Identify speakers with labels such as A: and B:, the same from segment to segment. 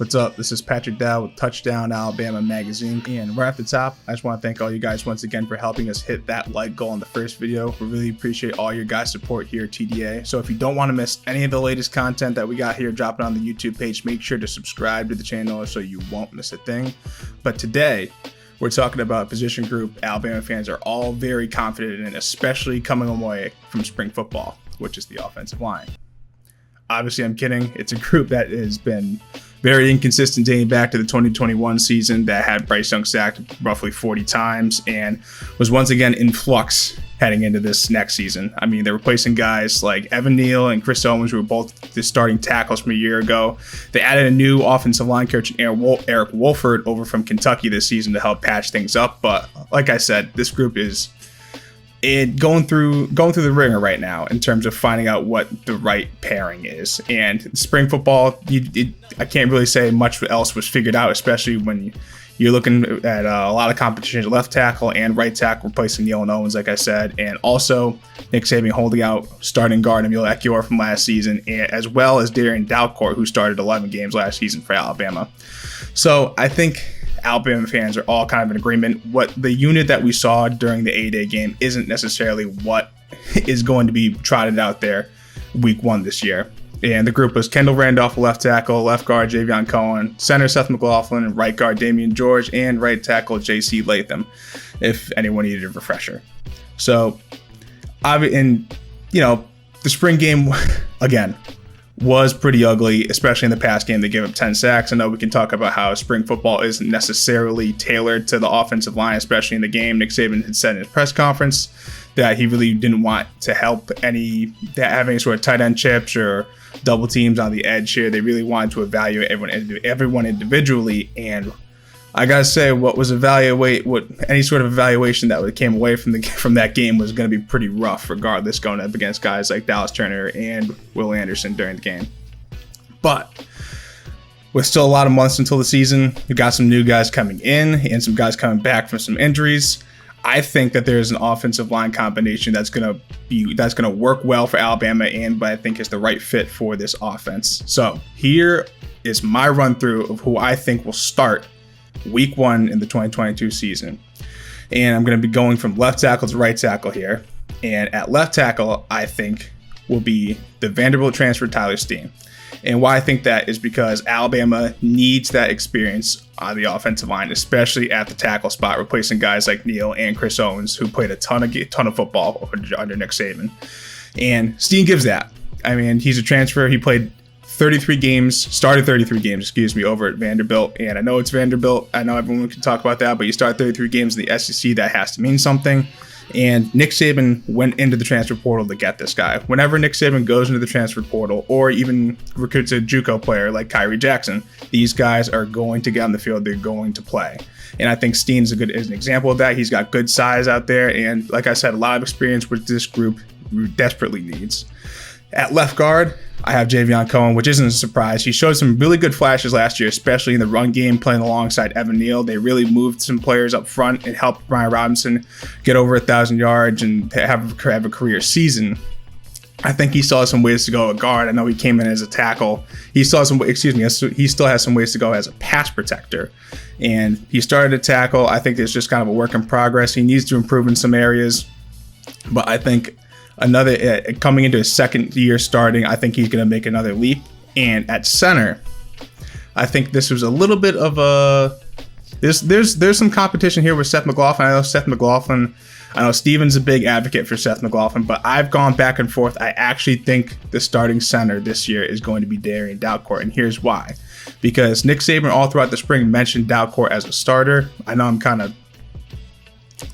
A: What's up? This is Patrick Dow with Touchdown Alabama Magazine. And right at the top, I just want to thank all you guys once again for helping us hit that like goal in the first video. We really appreciate all your guys' support here at TDA. So if you don't want to miss any of the latest content that we got here dropping on the YouTube page, make sure to subscribe to the channel so you won't miss a thing. But today, we're talking about a position group Alabama fans are all very confident in, especially coming away from spring football, which is the offensive line. Obviously, I'm kidding. It's a group that has been very inconsistent dating back to the 2021 season that had Bryce Young sacked roughly 40 times and was once again in flux heading into this next season. I mean, they're replacing guys like Evan Neal and Chris Owens, who were both the starting tackles from a year ago. They added a new offensive line coach, Eric Wolford, over from Kentucky this season to help patch things up. But like I said, this group is going through the ringer right now in terms of finding out what the right pairing is. And spring football, I can't really say much else was figured out, especially when you're looking at a lot of competition at left tackle and right tackle, replacing Neal and Owens, like I said, and also Nick Saban holding out starting guard Emil Ekiyor from last season, as well as Darren Dalcourt, who started 11 games last season for Alabama. So I think Alabama fans are all kind of in agreement. What the unit that we saw during the A-Day game isn't necessarily what is going to be trotted out there week one this year. And the group was Kendall Randolph, left tackle, left guard Javion Cohen, center Seth Mclaughlin, right guard Damian George, and right tackle JC Latham, if anyone needed a refresher. So, the spring game, again, was pretty ugly, especially in the past game. They gave up 10 sacks. I know we can talk about how spring football isn't necessarily tailored to the offensive line, especially in the game. Nick Saban had said in his press conference that he really didn't want to have any sort of tight end chips or double teams on the edge here. They really wanted to evaluate everyone individually. And I gotta say, any sort of evaluation that came away from that game was going to be pretty rough, regardless, going up against guys like Dallas Turner and Will Anderson during the game. But with still a lot of months until the season, we got some new guys coming in and some guys coming back from some injuries. I think that there's an offensive line combination that's gonna work well for Alabama, and I think is the right fit for this offense. So here is my run through of who I think will start week one in the 2022 season. And I'm going to be going from left tackle to right tackle here. And at left tackle, I think will be the Vanderbilt transfer Tyler Steen. And why I think that is because Alabama needs that experience on the offensive line, especially at the tackle spot, replacing guys like Neal and Chris Owens, who played a ton of football under Nick Saban. And Steen gives that. I mean, he's a transfer. He played started 33 games, over at Vanderbilt. And I know it's Vanderbilt. I know everyone can talk about that, but you start 33 games in the SEC, that has to mean something. And Nick Saban went into the transfer portal to get this guy. Whenever Nick Saban goes into the transfer portal or even recruits a JUCO player like Kyrie Jackson, these guys are going to get on the field. They're going to play. And I think Steen is an example of that. He's got good size out there. And like I said, a lot of experience, which this group desperately needs. At left guard, I have Javion Cohen, which isn't a surprise. He showed some really good flashes last year, especially in the run game, playing alongside Evan Neal. They really moved some players up front and helped Brian Robinson get over 1,000 yards and have a career season. I think he still has some ways to go at guard. I know he came in as a tackle. He still has some ways to go as a pass protector. And he started at tackle. I think there's just kind of a work in progress. He needs to improve in some areas. But I think coming into his second year starting, I think he's going to make another leap. And at center, I think this was a little bit of there's some competition here with Seth Mclaughlin. I know Steven's a big advocate for Seth Mclaughlin, but I've gone back and forth. I actually think the starting center this year is going to be Darren Dalcourt, and here's why. Because Nick Saban all throughout the spring mentioned Dalcourt as a starter. I know I'm kind of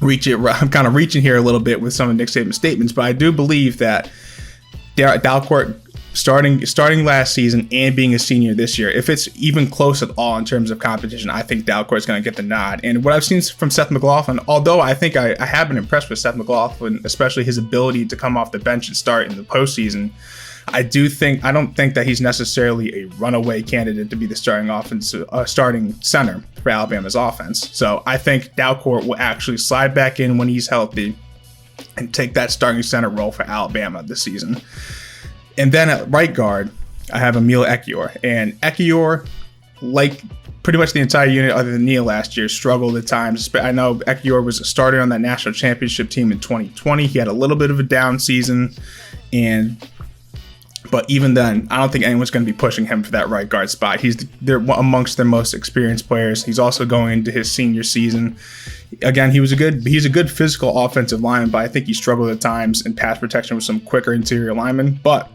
A: reaching here a little bit with some of Nick Saban's statements, but I do believe that Dalcourt starting last season and being a senior this year, if it's even close at all in terms of competition, I think Dalcourt is going to get the nod. And what I've seen from Seth Mclaughlin, although I think I have been impressed with Seth Mclaughlin, especially his ability to come off the bench and start in the postseason, I don't think that he's necessarily a runaway candidate to be the starting center for Alabama's offense. So I think Dalcourt will actually slide back in when he's healthy and take that starting center role for Alabama this season. And then at right guard, I have Emil Ekiyor. And Ekiyor like pretty much the entire unit other than Neal last year, struggled at times. I know Ekiyor was a starter on that national championship team in 2020. He had a little bit of a down season, but even then, I don't think anyone's going to be pushing him for that right guard spot. They're amongst their most experienced players. He's also going into his senior season. Again, he's a good physical offensive lineman, but I think he struggled at times in pass protection with some quicker interior linemen. But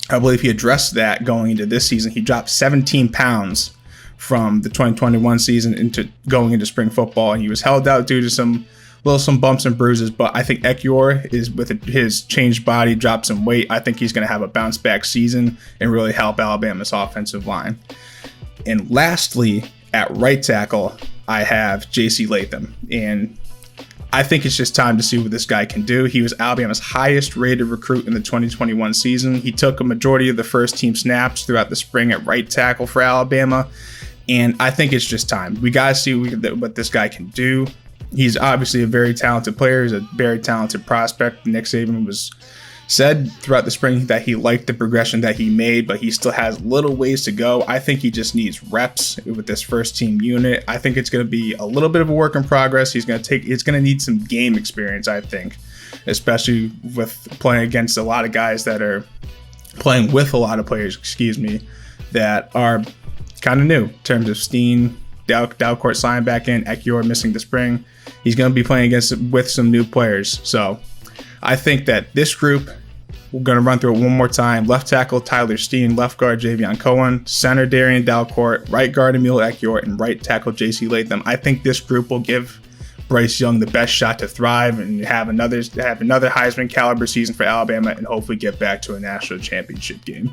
A: I believe he addressed that going into this season. He dropped 17 pounds from the 2021 season into going into spring football, and he was held out due to some bumps and bruises. But I think Ekiyor is, with his changed body, dropped some weight. I think he's going to have a bounce back season and really help Alabama's offensive line. And lastly, at right tackle, I have J.C. Latham, and I think it's just time to see what this guy can do. He was Alabama's highest rated recruit in the 2021 season. He took a majority of the first team snaps throughout the spring at right tackle for Alabama. And I think it's just time. We got to see what this guy can do. He's obviously a very talented player. He's a very talented prospect. Nick Saban was said throughout the spring that he liked the progression that he made, but he still has little ways to go. I think he just needs reps with this first team unit. I think it's going to be a little bit of a work in progress. It's going to need some game experience, I think, especially with playing against a lot of guys that are playing with a lot of players, that are kind of new in terms of Steen, Dalcourt signing back in, Ekiyor missing the spring. He's going to be playing with some new players. So I think that this group, we're going to run through it one more time. Left tackle, Tyler Steen. Left guard, Javion Cohen. Center, Darian Dalcourt. Right guard, Emil Ekiyor. And right tackle, J.C. Latham. I think this group will give Bryce Young the best shot to thrive and have another Heisman caliber season for Alabama and hopefully get back to a national championship game.